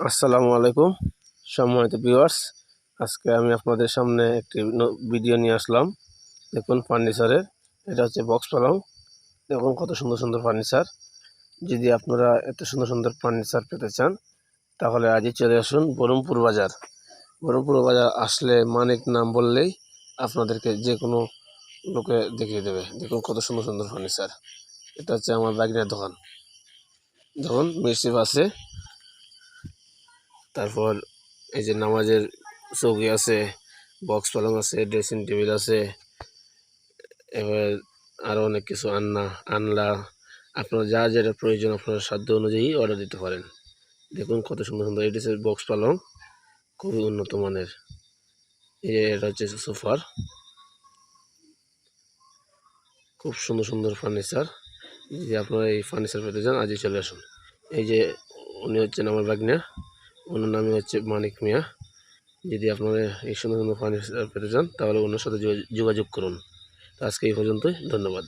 আসসালামু আলাইকুম সম্মানিত ভিউয়ার্স। আজকে আমি আপনাদের সামনে একটি ভিডিও নিয়ে আসলাম। দেখুন ফার্নিচারের, এটা হচ্ছে বক্স পালং। দেখুন কত সুন্দর সুন্দর ফার্নিচার। যদি আপনারা এত সুন্দর সুন্দর ফার্নিচার পেতে চান তাহলে আজই চলে আসুন বহরমপুর বাজার। বহরমপুর বাজার আসলে মানিক নাম বললেই আপনাদেরকে যে কোনো লোকে দেখিয়ে দেবে। দেখুন কত সুন্দর সুন্দর ফার্নিচার। এটা হচ্ছে আমার বাইকের দোকান। দেখুন মিরসিপ আছে, তারপর এই যে নামাজের চৌকি আছে, বক্স পালং আছে, ড্রেসিং টেবিল আছে, এবার আরও অনেক কিছু আনলা আপনার যা যেটা প্রয়োজন আপনার সাধ্য অনুযায়ী অর্ডার দিতে পারেন। দেখুন কত সুন্দর সুন্দর এটি হচ্ছে বক্স পালং, খুবই উন্নত মানের। এই যে এটা হচ্ছে সোফার, খুব সুন্দর সুন্দর ফার্নিচার। যদি আপনারা এই ফার্নিচার পেতে চান আজই চলে আসুন। এই যে উনি হচ্ছেন আমার ভাগ্নে, ওনার নামে হচ্ছে মানিক মিয়া। যদি আপনারা এই সুন্দর সুন্দর ফার্নিচার পেতে চান তাহলে ওনার সাথে যোগাযোগ করুন। তো আজকে এই পর্যন্তই, ধন্যবাদ।